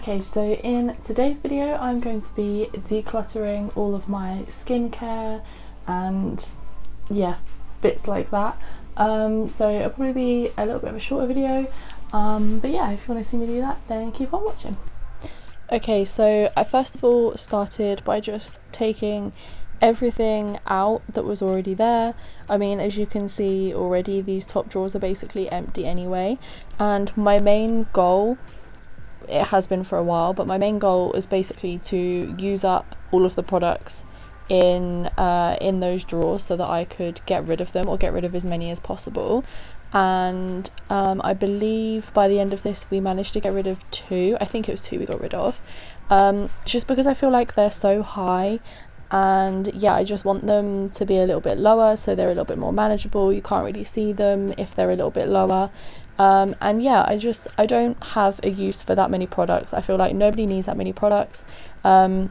Okay, so in today's video I'm going to be decluttering all of my skincare and bits like that. So it'll probably be a little bit of a shorter video, but yeah, if you want to see me do that, then keep on watching. Okay, so I first of all started by just taking everything out that was already there. I mean, as you can see already, these top drawers are basically empty anyway, and my main goal, it has been for a while, but my main goal is basically to use up all of the products in those drawers so that I could get rid of them, or get rid of as many as possible. And I believe by the end of this we managed to get rid of 2. I think it was 2 we got rid of, just because I feel like they're so high, and yeah, I just want them to be a little bit lower so they're a little bit more manageable. You can't really see them if they're a little bit lower. And yeah, I don't have a use for that many products. I feel like nobody needs that many products. But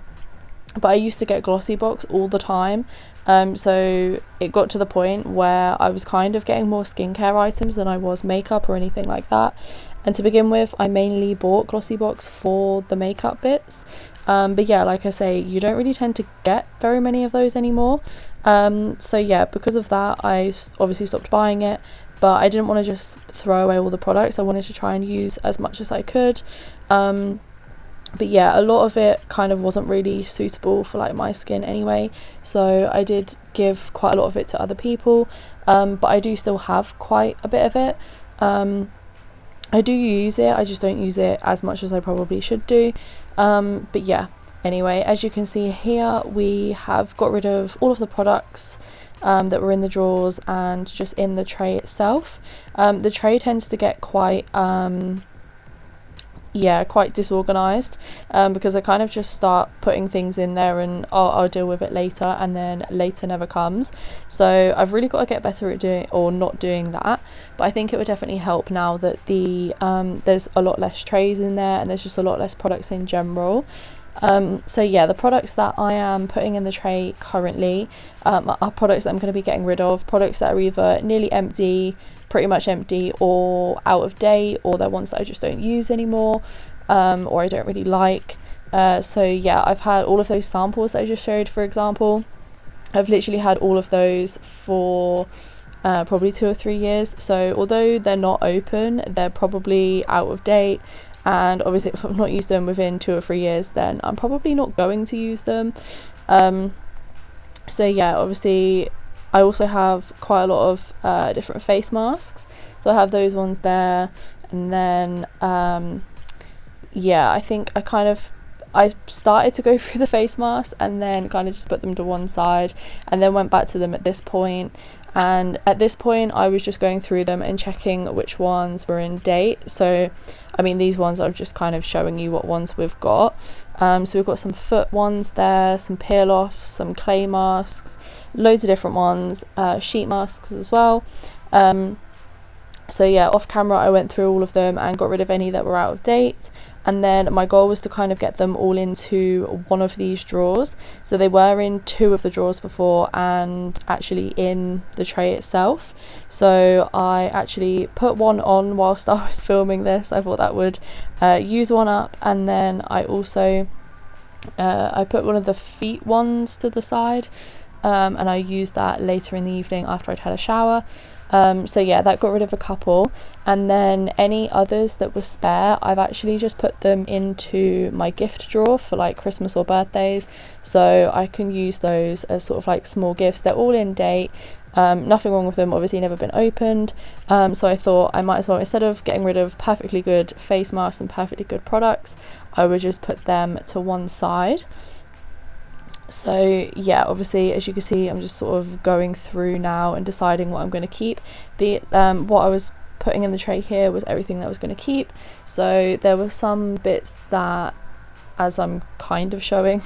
I used to get glossy box all the time, so it got to the point where I was kind of getting more skincare items than I was makeup or anything like that. And to begin with, I mainly bought glossy box for the makeup bits, but yeah, like I say, you don't really tend to get very many of those anymore. So yeah, because of that I obviously stopped buying it, but I didn't want to just throw away all the products. I wanted to try and use as much as I could. But yeah, a lot of it kind of wasn't really suitable for like my skin anyway, so I did give quite a lot of it to other people, but I do still have quite a bit of it. I do use it, I just don't use it as much as I probably should do. But yeah, anyway, as you can see here, we have got rid of all of the products that were in the drawers and just in the tray itself. The tray tends to get quite disorganized, because I kind of just start putting things in there and I'll deal with it later, and then later never comes. So I've really got to get better at doing or not doing that, but I think it would definitely help now that there's a lot less trays in there and there's just a lot less products in general. So yeah, the products that I am putting in the tray currently are products that I'm going to be getting rid of, products that are either nearly empty, pretty much empty, or out of date, or they're ones that I just don't use anymore, or I don't really like. So yeah, I've had all of those samples that I just showed, for example. I've literally had all of those for probably 2 or 3 years, so although they're not open, they're probably out of date. And obviously if I've not used them within 2 or 3 years, then I'm probably not going to use them. So yeah, obviously I also have quite a lot of different face masks, so I have those ones there. And then yeah, I think I started to go through the face masks and then kind of just put them to one side and then went back to them at this point. And at this point I was just going through them and checking which ones were in date. So I mean, these ones I'm just kind of showing you what ones we've got. So we've got some foot ones there, some peel offs, some clay masks, loads of different ones, sheet masks as well. So yeah, off camera I went through all of them and got rid of any that were out of date, and then my goal was to kind of get them all into one of these drawers. So they were in 2 of the drawers before and actually in the tray itself. So I actually put one on whilst I was filming this. I thought that would use one up, and then I also I put one of the feet ones to the side, and I used that later in the evening after I'd had a shower. So yeah, that got rid of a couple, and then any others that were spare I've actually just put them into my gift drawer for like Christmas or birthdays, so I can use those as sort of like small gifts. They're all in date, nothing wrong with them, obviously never been opened, so I thought I might as well, instead of getting rid of perfectly good face masks and perfectly good products, I would just put them to one side. So yeah, obviously as you can see, I'm just sort of going through now and deciding what I'm going to keep. What I was putting in the tray here was everything that I was going to keep. So there were some bits that, as I'm kind of showing,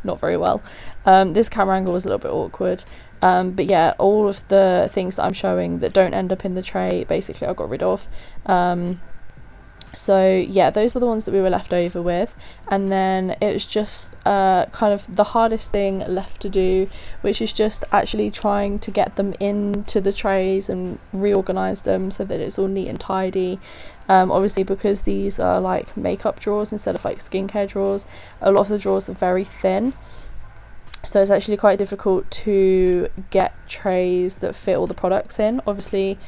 not very well. This camera angle was a little bit awkward. But yeah, all of the things that I'm showing that don't end up in the tray, basically I got rid of. So yeah, those were the ones that we were left over with, and then it was just kind of the hardest thing left to do, which is just actually trying to get them into the trays and reorganize them so that it's all neat and tidy. Obviously, because these are like makeup drawers instead of like skincare drawers, a lot of the drawers are very thin, so it's actually quite difficult to get trays that fit all the products in. Obviously,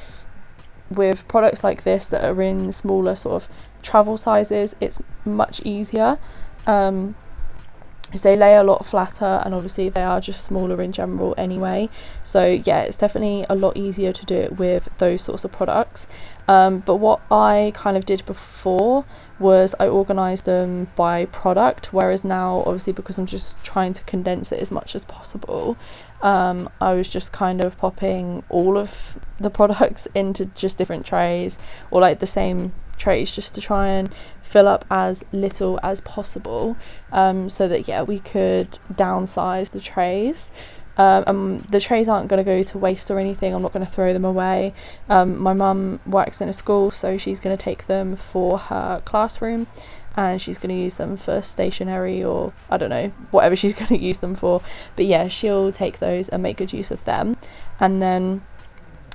with products like this that are in smaller sort of travel sizes, it's much easier, because they lay a lot flatter, and obviously they are just smaller in general anyway. So yeah, it's definitely a lot easier to do it with those sorts of products. But what I kind of did before was I organised them by product, whereas now, obviously, because I'm just trying to condense it as much as possible, I was just kind of popping all of the products into just different trays, or like the same trays, just to try and fill up as little as possible, so that yeah, we could downsize the trays. The trays aren't going to go to waste or anything. I'm not going to throw them away. My mum works in a school, so she's going to take them for her classroom, and she's going to use them for stationery, or I don't know, whatever she's going to use them for. But yeah, she'll take those and make good use of them. And then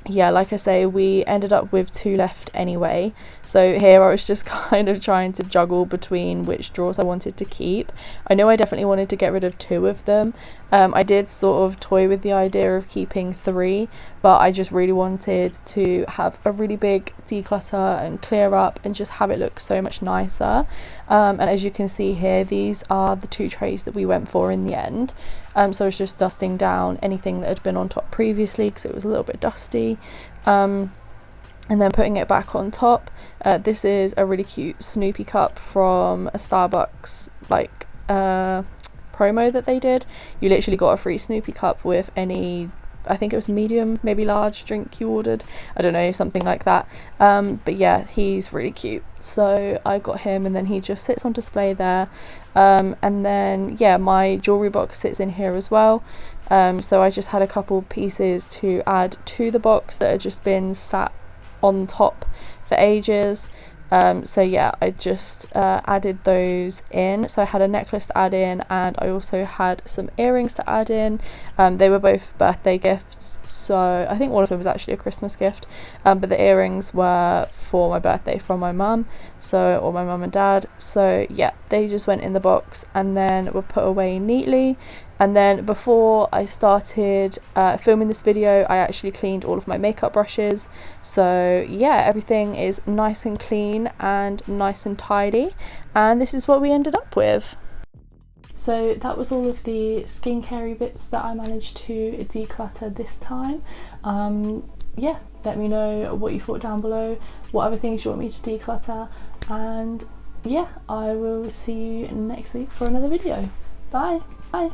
yeah, like I say, we ended up with 2 left anyway. So here I was just kind of trying to juggle between which drawers I wanted to keep. I know I definitely wanted to get rid of 2 of them. I did sort of toy with the idea of keeping 3, but I just really wanted to have a really big declutter and clear up and just have it look so much nicer. And as you can see here, these are the 2 trays that we went for in the end. So I was just dusting down anything that had been on top previously, because it was a little bit dusty, and then putting it back on top. This is a really cute Snoopy cup from a Starbucks like promo that they did. You literally got a free Snoopy cup with any, I think it was medium, maybe large drink you ordered, I don't know, something like that. But yeah, he's really cute, so I got him, and then he just sits on display there. And then yeah, my jewellery box sits in here as well. So I just had a couple pieces to add to the box that had just been sat on top for ages. So yeah, I just added those in. So I had a necklace to add in, and I also had some earrings to add in. They were both birthday gifts, so I think one of them was actually a Christmas gift, but the earrings were for my birthday from my mum, or my mum and dad. So yeah, they just went in the box and then were put away neatly. And then before I started filming this video, I actually cleaned all of my makeup brushes. So yeah, everything is nice and clean and nice and tidy. And this is what we ended up with. So that was all of the skincare bits that I managed to declutter this time. Yeah, let me know what you thought down below, what other things you want me to declutter. And yeah, I will see you next week for another video. Bye. Bye.